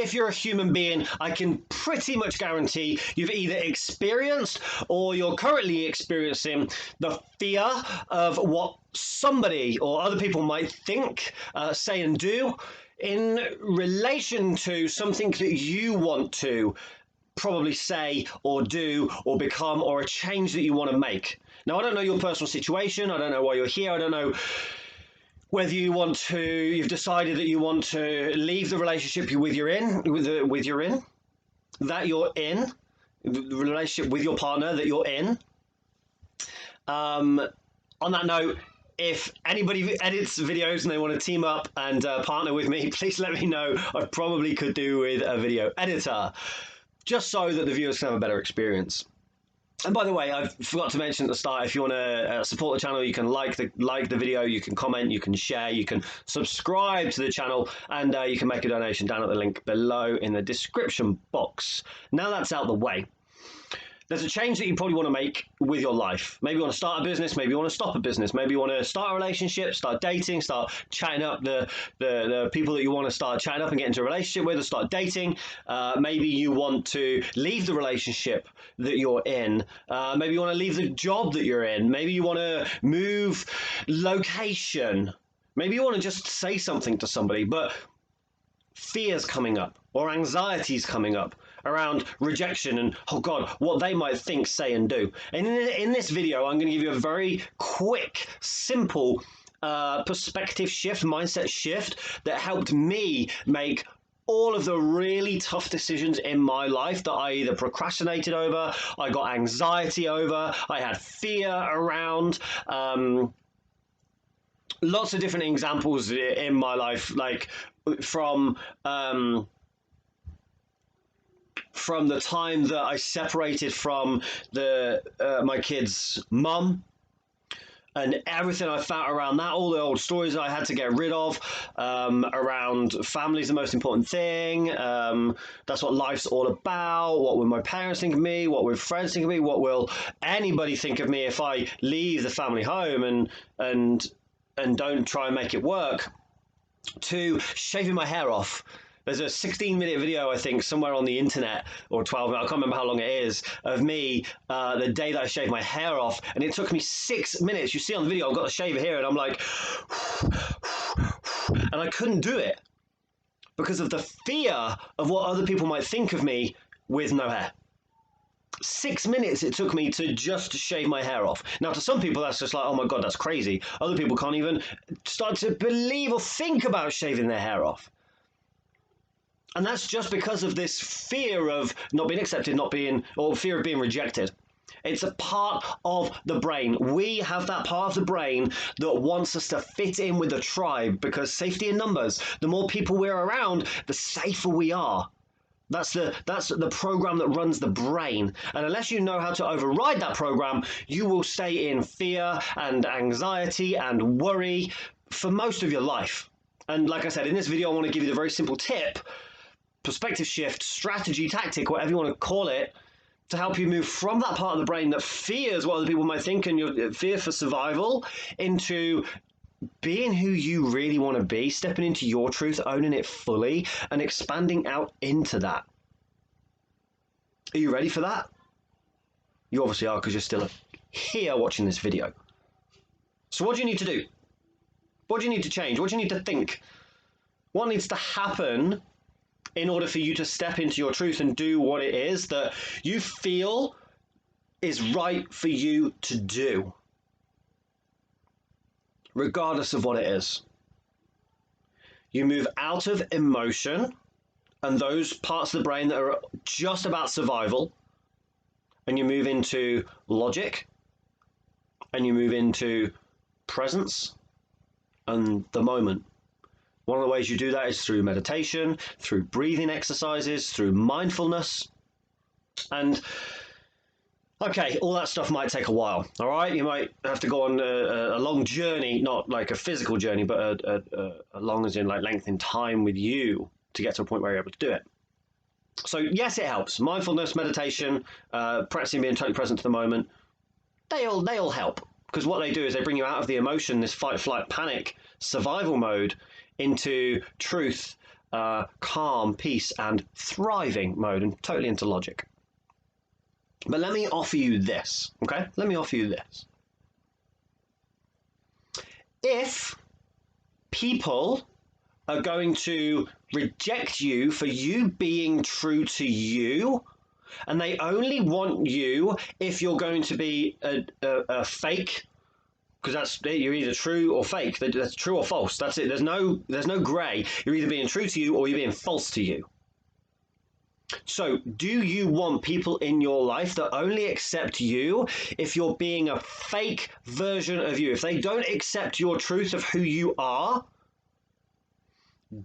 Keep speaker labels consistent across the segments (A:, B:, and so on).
A: if you're a human being, I can pretty much guarantee you've either experienced or you're currently experiencing the fear of what somebody or other people might think, say and do in relation to something that you want to probably say or do or become, or a change that you want to make. Now, I don't know your personal situation. I don't know why you're here. I don't know whether you've decided that you want to leave the relationship the relationship with your partner that you're in. On that note, if anybody edits videos and they want to team up and partner with me, please let me know. I probably could do with a video editor, just so that the viewers can have a better experience. And by the way, I forgot to mention at the start, if you want to support the channel, you can like the video, you can comment, you can share, you can subscribe to the channel, and you can make a donation down at the link below in the description box. Now that's out the way, there's a change that you probably want to make with your life. Maybe you want to start a business, maybe you want to stop a business, maybe you want to start a relationship, start dating, start chatting up the people that you want to start chatting up and get into a relationship with, or start dating. Maybe you want to leave the relationship that you're in. Maybe you want to leave the job that you're in. Maybe you want to move location. Maybe you want to just say something to somebody, but fear's coming up or anxiety's coming up around rejection and, oh God, what they might think, say, and do. And in this video, I'm going to give you a very quick, simple perspective shift, mindset shift that helped me make all of the really tough decisions in my life that I either procrastinated over, I got anxiety over, I had fear around. Lots of different examples in my life, like from the time that I separated from my kid's mum, and everything I felt around that, all the old stories I had to get rid of, around family's the most important thing. That's what life's all about. What will my parents think of me? What will friends think of me? What will anybody think of me if I leave the family home and don't try and make it work? To shaving my hair off. There's a 16-minute video, I think, somewhere on the internet, or 12, I can't remember how long it is, of me the day that I shaved my hair off, and it took me 6 minutes. You see on the video, I've got the shaver here, and I'm like, and I couldn't do it because of the fear of what other people might think of me with no hair. 6 minutes it took me to just shave my hair off. Now, to some people, that's just like, oh my God, that's crazy. Other people can't even start to believe or think about shaving their hair off. And that's just because of this fear of not being accepted, or fear of being rejected. It's a part of the brain. We have that part of the brain that wants us to fit in with the tribe, because safety in numbers. The more people we're around, the safer we are. That's the program that runs the brain. And unless you know how to override that program, you will stay in fear and anxiety and worry for most of your life. And like I said, in this video, I want to give you the very simple tip, perspective shift, strategy, tactic, whatever you want to call it, to help you move from that part of the brain that fears what other people might think and your fear for survival into being who you really want to be, stepping into your truth, owning it fully, and expanding out into that. Are you ready for that? You obviously are, because you're still here watching this video. So what do you need to do? What do you need to change? What do you need to think? What needs to happen in order for you to step into your truth and do what it is that you feel is right for you to do, regardless of what it is? You move out of emotion and those parts of the brain that are just about survival, and you move into logic, and you move into presence and the moment. One of the ways you do that is through meditation, through breathing exercises, through mindfulness. And okay, all that stuff might take a while, all right? You might have to go on a long journey, not like a physical journey, but a long as in like length in time with you to get to a point where you're able to do it. So yes, it helps. Mindfulness, meditation, practicing being totally present to the moment, they all help. Because what they do is they bring you out of the emotion, this fight, flight, panic, survival mode, into truth calm, peace, and thriving mode, and totally into logic. But let me offer you this, okay? Let me offer you this. If people are going to reject you for you being true to you, and they only want you if you're going to be a fake, because that's you're either true or fake. That's true or false. That's it. There's no grey. You're either being true to you or you're being false to you. So, do you want people in your life that only accept you if you're being a fake version of you? If they don't accept your truth of who you are,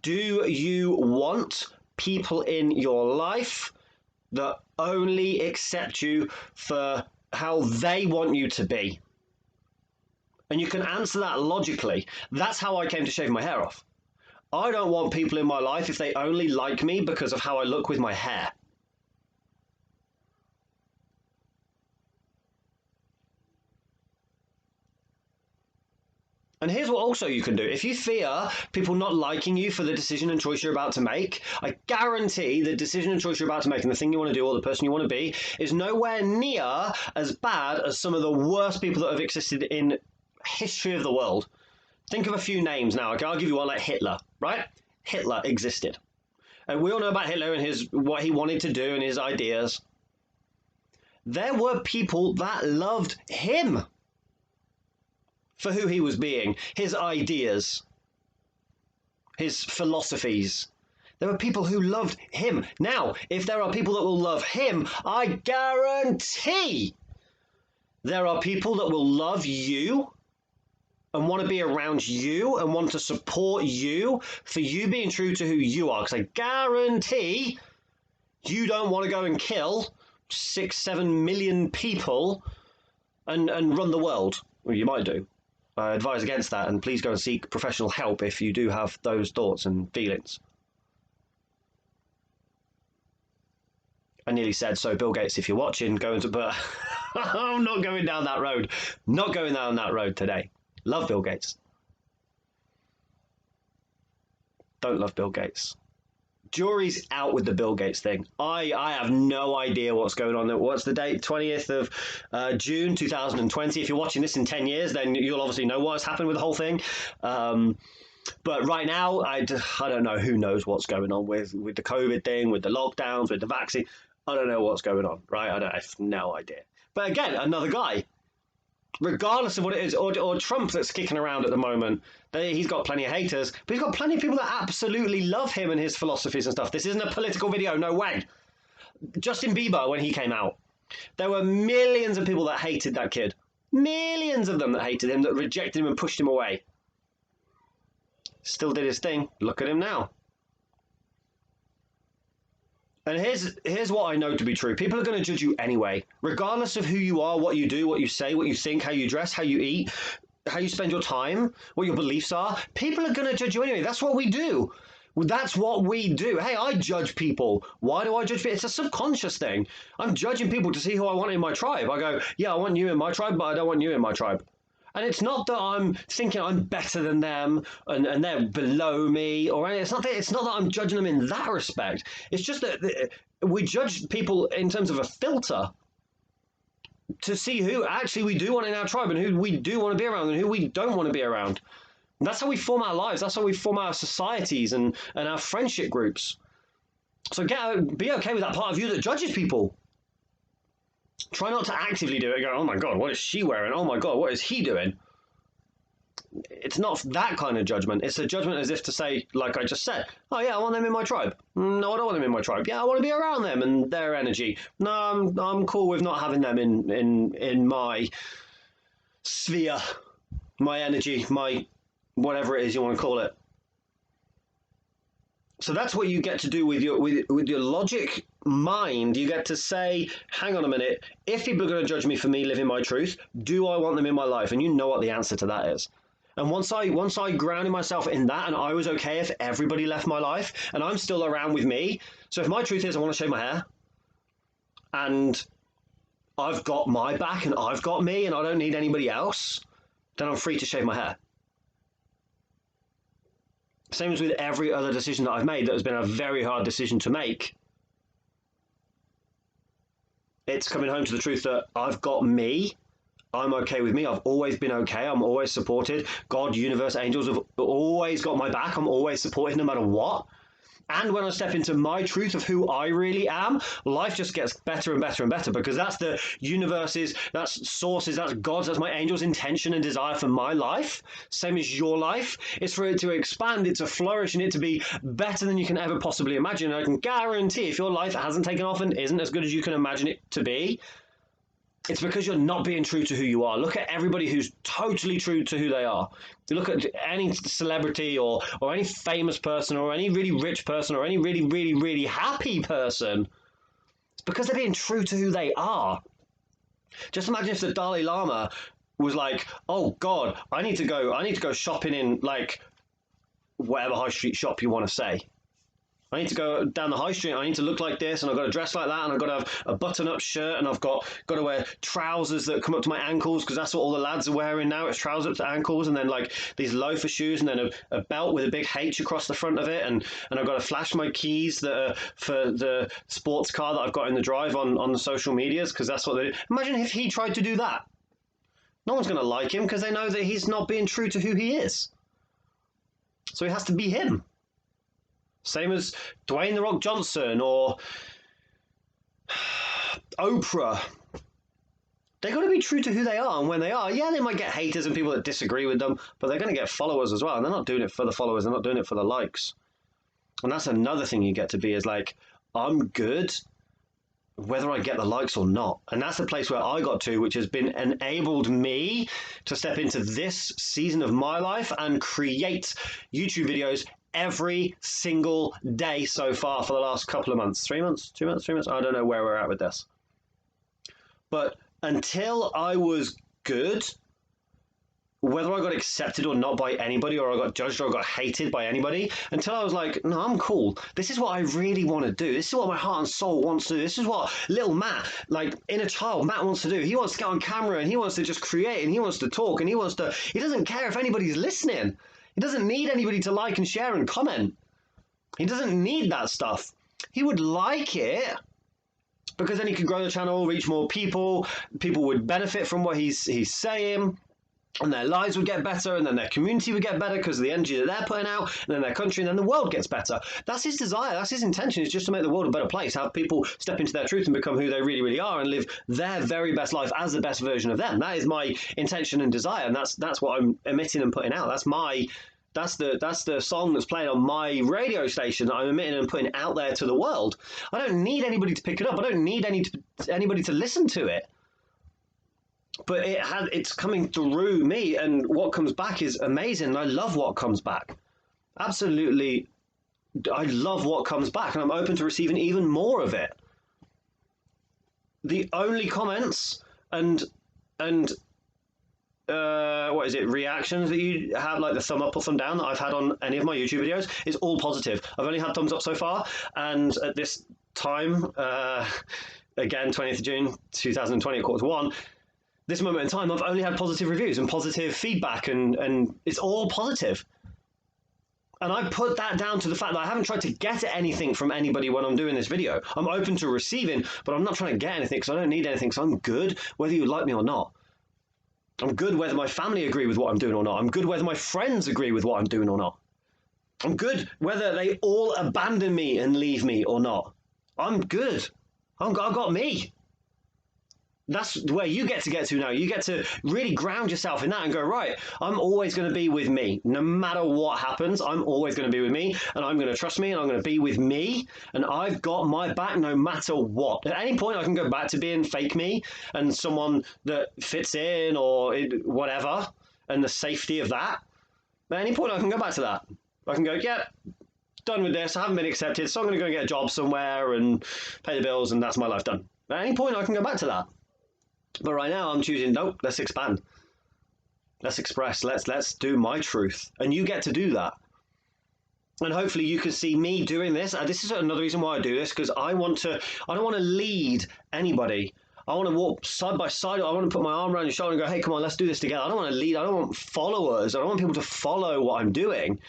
A: do you want people in your life that only accept you for how they want you to be? And you can answer that logically. That's how I came to shave my hair off. I don't want people in my life if they only like me because of how I look with my hair. And here's what also you can do. If you fear people not liking you for the decision and choice you're about to make, I guarantee the decision and choice you're about to make and the thing you want to do or the person you want to be is nowhere near as bad as some of the worst people that have existed in history of the world. Think of a few names now. Okay, I'll give you one, like Hitler, right? Hitler existed. And we all know about Hitler and what he wanted to do and his ideas. There were people that loved him for who he was being, his ideas, his philosophies. There were people who loved him. Now, if there are people that will love him, I guarantee there are people that will love you and want to be around you and want to support you for you being true to who you are. Because I guarantee you don't want to go and kill 6-7 million people and run the world. Well, you might do. I advise against that, and please go and seek professional help if you do have those thoughts and feelings. I nearly said, so Bill Gates, if you're watching, go into, but I'm not going down that road. Not going down that road today. Love Bill Gates. Don't love Bill Gates. Jury's out with the Bill Gates thing. I have no idea what's going on. What's the date? 20th of June 2020. If you're watching this in 10 years, then you'll obviously know what's happened with the whole thing. But right now, I don't know. Who knows what's going on with the COVID thing, with the lockdowns, with the vaccine. I don't know what's going on, right? I have no idea. But again, another guy. Regardless of what it is, or Trump that's kicking around at the moment, he's got plenty of haters, but he's got plenty of people that absolutely love him and his philosophies and stuff. This isn't a political video, no way. Justin Bieber, when he came out, there were millions of people that hated that kid. Millions of them that hated him, that rejected him and pushed him away. Still did his thing. Look at him now. And here's what I know to be true. People are going to judge you anyway, regardless of who you are, what you do, what you say, what you think, how you dress, how you eat, how you spend your time, what your beliefs are. People are going to judge you anyway. That's what we do. That's what we do. Hey, I judge people. Why do I judge people? It's a subconscious thing. I'm judging people to see who I want in my tribe. I go, yeah, I want you in my tribe, but I don't want you in my tribe. And it's not that I'm thinking I'm better than them and they're below me, or it's not that I'm judging them in that respect. It's just that we judge people in terms of a filter to see who actually we do want in our tribe and who we do want to be around and who we don't want to be around. And that's how we form our lives. That's how we form our societies and our friendship groups. So be okay with that part of you that judges people. Try not to actively do it. Go, oh my God, what is she wearing? Oh my God, what is he doing? It's not that kind of judgment. It's a judgment as if to say, like I just said, oh yeah, I want them in my tribe. No, I don't want them in my tribe. Yeah, I want to be around them and their energy. No, I'm cool with not having them in my sphere, my energy, my whatever it is you want to call it. So that's what you get to do with your logic mind. You get to say, hang on a minute, if people are going to judge me for me living my truth, do I want them in my life? And you know what the answer to that is. And once I grounded myself in that, and I was okay if everybody left my life, and I'm still around with me. So if my truth is I want to shave my hair, and I've got my back, and I've got me, and I don't need anybody else, then I'm free to shave my hair. Same as with every other decision that I've made that has been a very hard decision to make. It's coming home to the truth that I've got me. I'm okay with me. I've always been okay. I'm always supported. God, universe, angels have always got my back. I'm always supported no matter what. And when I step into my truth of who I really am, life just gets better and better and better, because that's the universe's, that's sources, that's God's, that's my angel's intention and desire for my life. Same as your life. It's for it to expand, it to flourish, and it to be better than you can ever possibly imagine. And I can guarantee if your life hasn't taken off and isn't as good as you can imagine it to be, it's because you're not being true to who you are. Look at everybody who's totally true to who they are. You look at any celebrity or any famous person or any really rich person or any really, really, really happy person. It's because they're being true to who they are. Just imagine if the Dalai Lama was like, oh God, I need to go shopping in like whatever high street shop you want to say. I need to go down the high street, I need to look like this, and I've got to dress like that, and I've got to have a button-up shirt, and I've got to wear trousers that come up to my ankles, because that's what all the lads are wearing now. It's trousers up to ankles, and then like these loafer shoes, and then a belt with a big H across the front of it, and I've got to flash my keys that are for the sports car that I've got in the drive on the social medias, because that's what they do. Imagine if he tried to do that. No one's going to like him, because they know that he's not being true to who he is. So he has to be him. Same as Dwayne "The Rock" Johnson or Oprah. They're going to be true to who they are, and when they are, yeah, they might get haters and people that disagree with them, but they're going to get followers as well, and they're not doing it for the followers, they're not doing it for the likes. And that's another thing you get to be, is like, I'm good whether I get the likes or not. And that's the place where I got to, which has been enabled me to step into this season of my life and create YouTube videos every single day so far for the last couple of months. 3 months, 2 months, 3 months. I don't know where we're at with this. But until I was good, whether I got accepted or not by anybody, or I got judged or I got hated by anybody, until I was like, no, I'm cool. This is what I really want to do. This is what my heart and soul wants to do. This is what little Matt, like inner child Matt, wants to do. He wants to get on camera and he wants to just create and he wants to talk and he doesn't care if anybody's listening. He doesn't need anybody to like and share and comment. He doesn't need that stuff. He would like it because then he could grow the channel, reach more people. People would benefit from what he's saying, and their lives would get better, and then their community would get better because of the energy that they're putting out, and then their country, and then the world gets better. That's his desire. That's his intention, is just to make the world a better place, have people step into their truth and become who they really, really are and live their very best life as the best version of them. That is my intention and desire, and that's what I'm emitting and putting out. That's the song that's playing on my radio station that I'm emitting and putting out there to the world. I don't need anybody to pick it up. I don't need anybody to listen to it. But it's coming through me, and what comes back is amazing. And I love what comes back. Absolutely, I love what comes back, and I'm open to receiving even more of it. The only comments and what is it, reactions that you have, like the thumb up or thumb down, that I've had on any of my YouTube videos, is all positive. I've only had thumbs up so far, and at this time, again, 20th of June 2020 at 1:15, this moment in time, I've only had positive reviews and positive feedback, and it's all positive. And I put that down to the fact that I haven't tried to get anything from anybody when I'm doing this video. I'm open to receiving, but I'm not trying to get anything, because I don't need anything, so I'm good whether you like me or not. I'm good whether my family agree with what I'm doing or not. I'm good whether my friends agree with what I'm doing or not. I'm good whether they all abandon me and leave me or not. I'm good. I've got me. That's where you get to now. You get to really ground yourself in that and go, right, I'm always going to be with me. No matter what happens, I'm always going to be with me, and I'm going to trust me, and I'm going to be with me, and I've got my back no matter what. At any point, I can go back to being fake me and someone that fits in or whatever, and the safety of that. At any point, I can go back to that. I can go, yeah, done with this. I haven't been accepted, so I'm going to go and get a job somewhere and pay the bills, and that's my life done. At any point, I can go back to that. But right now I'm choosing, nope, let's expand. Let's express, let's do my truth. And you get to do that. And hopefully you can see me doing this. This is another reason why I do this, because I don't want to lead anybody. I want to walk side by side. I want to put my arm around your shoulder and go, hey, come on, let's do this together. I don't want to lead. I don't want followers. I don't want people to follow what I'm doing.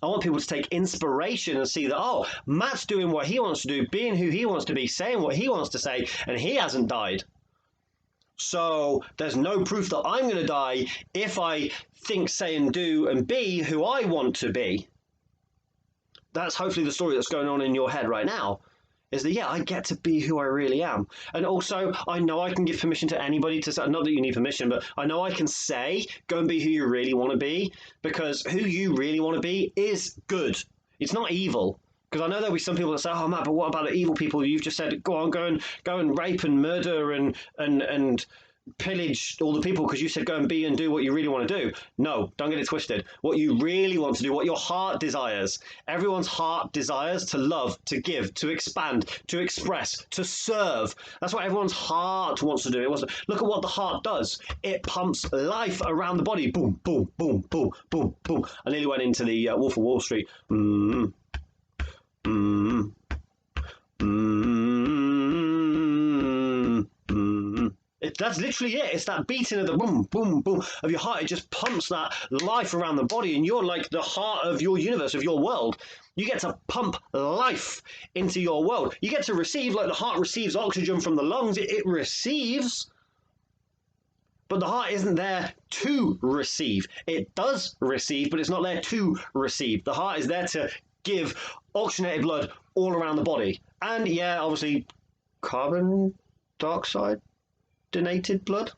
A: I want people to take inspiration and see that, oh, Matt's doing what he wants to do, being who he wants to be, saying what he wants to say, and he hasn't died. So there's no proof that I'm going to die if I think, say, and do and be who I want to be. That's hopefully the story that's going on in your head right now. Is that, yeah, I get to be who I really am. And also, I know I can give permission to anybody to say, not that you need permission, but I know I can say, go and be who you really want to be, because who you really want to be is good. It's not evil. Because I know there'll be some people that say, oh, Matt, but what about the evil people? You've just said, go and rape and murder and pillage all the people because you said go and be and do what you really want to do. No, don't get it twisted. What you really want to do, what your heart desires. Everyone's heart desires to love, to give, to expand, to express, to serve. That's what everyone's heart wants to do. It wants to, look at what the heart does. It pumps life around the body. Boom, boom, boom, boom, boom, boom. I nearly went into the Wolf of Wall Street. That's literally it. It's that beating of the boom, boom, boom of your heart. It just pumps that life around the body, and you're like the heart of your universe, of your world. You get to pump life into your world. You get to receive, like the heart receives oxygen from the lungs. It receives, but the heart isn't there to receive. It does receive, but it's not there to receive. The heart is there to give oxygenated blood all around the body. And yeah, obviously, carbon dioxide donated blood,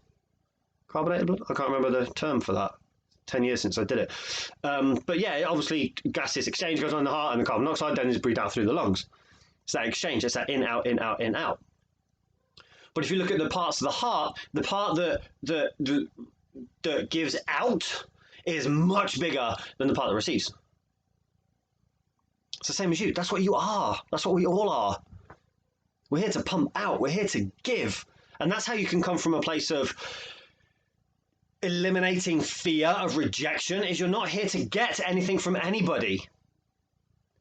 A: carbonated blood. I can't remember the term for that. 10 years since I did it. But yeah, obviously gaseous exchange goes on in the heart, and the carbon dioxide then is breathed out through the lungs. It's that exchange. It's that in, out, in, out, in, out. But if you look at the parts of the heart, the part that gives out is much bigger than the part that receives. It's the same as you. That's what you are. That's what we all are. We're here to pump out. We're here to give. And that's how you can come from a place of eliminating fear of rejection, is you're not here to get anything from anybody.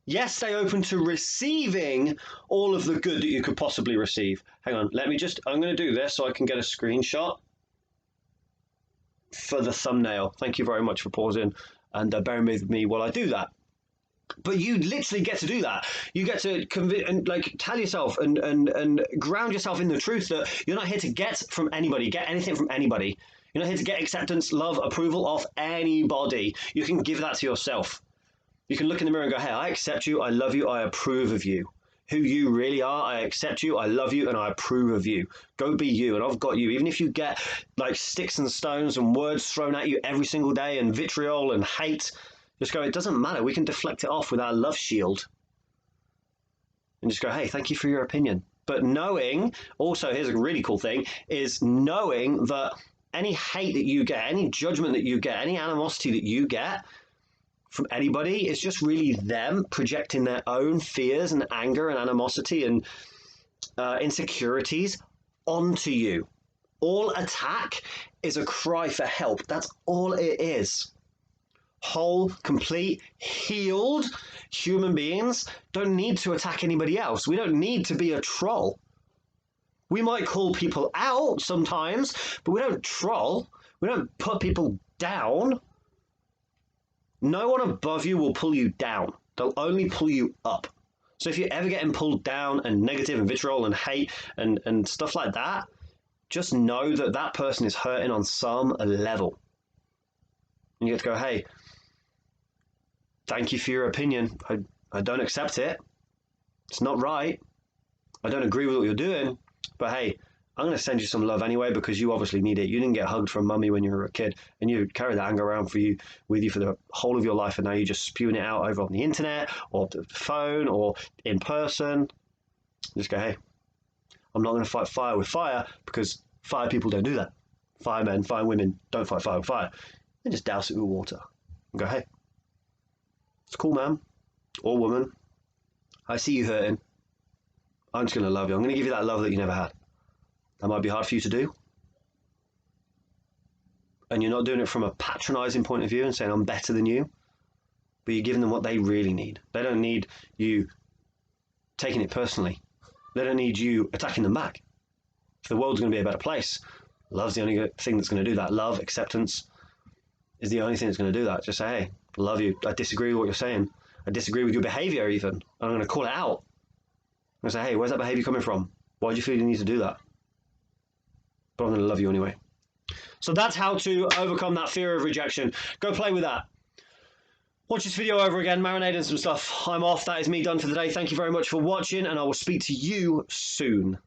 A: Yes, stay open to receiving all of the good that you could possibly receive. Hang on, I'm going to do this so I can get a screenshot for the thumbnail. Thank you very much for pausing and bearing with me while I do that. But you literally get to do that. You get to tell yourself and ground yourself in the truth that you're not here to get anything from anybody. You're not here to get acceptance, love, approval off anybody. You can give that to yourself. You can look in the mirror and go, hey, I accept you, I love you, I approve of you. Who you really are, I accept you, I love you, and I approve of you. Go be you, and I've got you. Even if you get like sticks and stones and words thrown at you every single day and vitriol and hate, just go, it doesn't matter. We can deflect it off with our love shield. And just go, hey, thank you for your opinion. But knowing, also, here's a really cool thing, is knowing that any hate that you get, any judgment that you get, any animosity that you get from anybody is just really them projecting their own fears and anger and animosity and insecurities onto you. All attack is a cry for help. That's all it is. Whole, complete, healed human beings don't need to attack anybody else. We don't need to be a troll. We might call people out sometimes, but we don't troll. We don't put people down. No one above you will pull you down. They'll only pull you up. So if you're ever getting pulled down and negative and vitriol and hate and stuff like that, just know that that person is hurting on some level. And you get to go, hey, thank you for your opinion. I don't accept it. It's not right. I don't agree with what you're doing. But hey, I'm going to send you some love anyway because you obviously need it. You didn't get hugged from mummy when you were a kid, and you carry that anger around with you for the whole of your life, and now you're just spewing it out over on the internet or the phone or in person. Just go, hey, I'm not going to fight fire with fire because fire people don't do that. Firemen, fire women don't fight fire with fire. They just douse it with water and go, hey, it's cool, man or woman. I see you hurting. I'm just going to love you. I'm going to give you that love that you never had. That might be hard for you to do. And you're not doing it from a patronizing point of view and saying, I'm better than you. But you're giving them what they really need. They don't need you taking it personally. They don't need you attacking them back. If the world's going to be a better place, love's the only thing that's going to do that. Love, acceptance is the only thing that's going to do that. Just say, hey, I love you. I disagree with what you're saying. I disagree with your behavior even. I'm going to call it out. I'm going to say, hey, where's that behavior coming from? Why do you feel you need to do that? But I'm going to love you anyway. So that's how to overcome that fear of rejection. Go play with that. Watch this video over again, marinate in some stuff. I'm off. That is me done for the day. Thank you very much for watching, and I will speak to you soon.